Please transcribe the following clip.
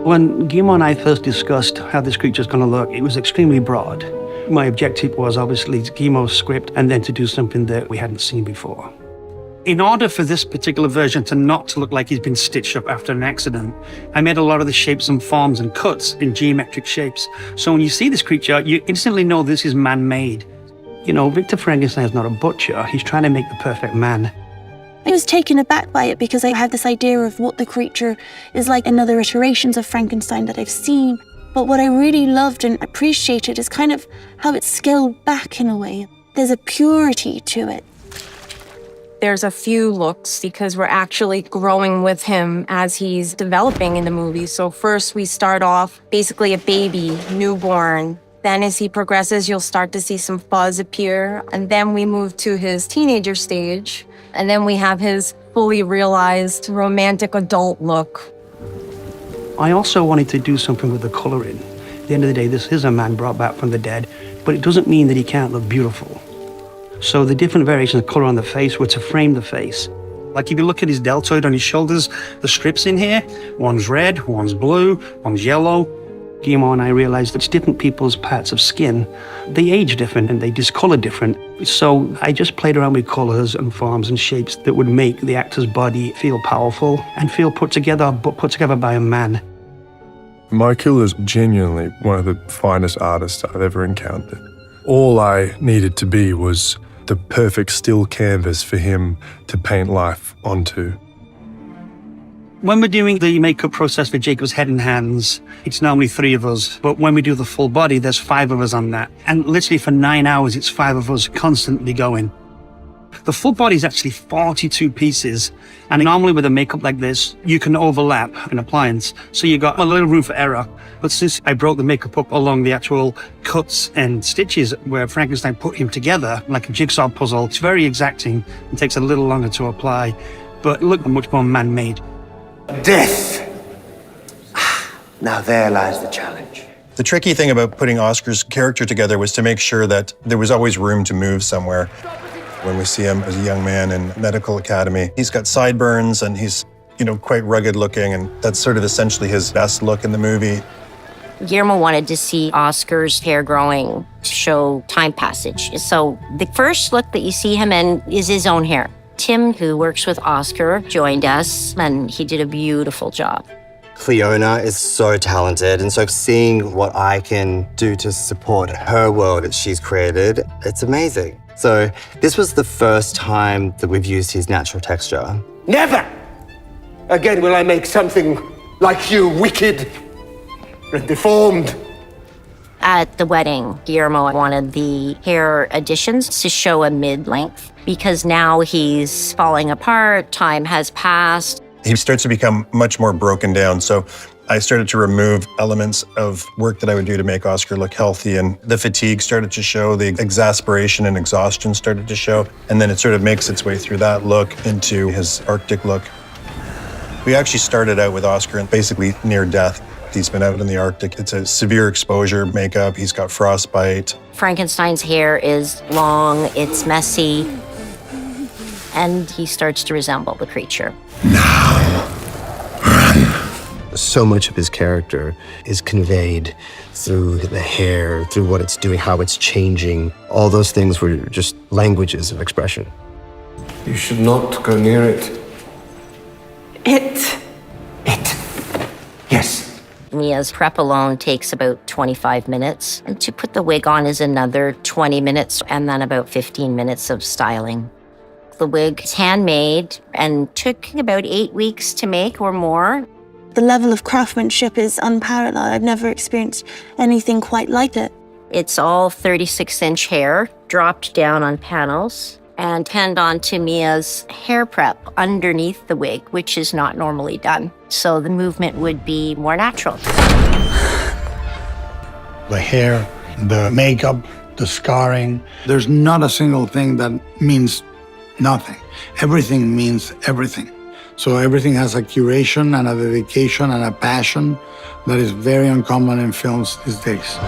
When Guillermo and I first discussed how this creature's going to look, it was extremely broad. My objective was obviously Guillermo's script and then to do something that we hadn't seen before. In order for this particular version to not look like he's been stitched up after an accident, I made a lot of the shapes and forms and cuts in geometric shapes. So when you see this creature, you instantly know this is man-made. You know, Victor Frankenstein's not a butcher. He's trying to make the perfect man. I was taken aback by it because I had this idea of what the creature is like in other iterations of Frankenstein that I've seen. But what I really loved and appreciated is kind of how it's scaled back in a way. There's a purity to it. There's a few looks because we're actually growing with him as he's developing in the movie. So first we start off basically a baby, newborn. Then as he progresses, you'll start to see some fuzz appear. And then we move to his teenager stage. And then we have his fully realized romantic adult look. I also wanted to do something with the coloring. At the end of the day, this is a man brought back from the dead, but it doesn't mean that he can't look beautiful. So the different variations of color on the face were to frame the face. Like if you look at his deltoid on his shoulders, the strips in here, one's red, one's blue, one's yellow. Guillermo and I realized that it's different people's parts of skin. They age different and they discolor different. So I just played around with colors and forms and shapes that would make the actor's body feel powerful and feel put together, but put together by a man. Michael is genuinely one of the finest artists I've ever encountered. All I needed to be was the perfect still canvas for him to paint life onto. When we're doing the makeup process for Jacob's head and hands, it's normally 3 of us. But when we do the full body, there's 5 of us on that. And literally for 9 hours, it's 5 of us constantly going. The full body is actually 42 pieces. And normally with a makeup like this, you can overlap an appliance. So you got a little room for error. But since I broke the makeup up along the actual cuts and stitches where Frankenstein put him together, like a jigsaw puzzle, it's very exacting and takes a little longer to apply. But look much more man-made. Death! Now there lies the challenge. The tricky thing about putting Oscar's character together was to make sure that there was always room to move somewhere. When we see him as a young man in medical academy, he's got sideburns and he's, quite rugged looking, and that's sort of essentially his best look in the movie. Guillermo wanted to see Oscar's hair growing to show time passage. So the first look that you see him in is his own hair. Tim, who works with Oscar, joined us, and he did a beautiful job. Cleona is so talented, and so seeing what I can do to support her world that she's created, it's amazing. So this was the first time that we've used his natural texture. Never again will I make something like you wicked and deformed. At the wedding, Guillermo wanted the hair additions to show a mid-length because now he's falling apart, time has passed. He starts to become much more broken down. So I started to remove elements of work that I would do to make Oscar look healthy, and the fatigue started to show, the exasperation and exhaustion started to show, and then it sort of makes its way through that look into his Arctic look. We actually started out with Oscar basically near death. He's been out in the Arctic. It's a severe exposure makeup. He's got frostbite. Frankenstein's hair is long, it's messy, and he starts to resemble the creature. Now, run. So much of his character is conveyed through the hair, through what it's doing, how it's changing. All those things were just languages of expression. You should not go near it. It. Yes. Mia's prep alone takes about 25 minutes, and to put the wig on is another 20 minutes, and then about 15 minutes of styling. The wig is handmade and took about 8 weeks to make or more. The level of craftsmanship is unparalleled. I've never experienced anything quite like it. It's all 36-inch hair dropped down on panels and pinned onto Mia's hair prep underneath the wig, which is not normally done. So the movement would be more natural. The hair, the makeup, the scarring. There's not a single thing that means nothing. Everything means everything. So everything has a curation and a dedication and a passion that is very uncommon in films these days.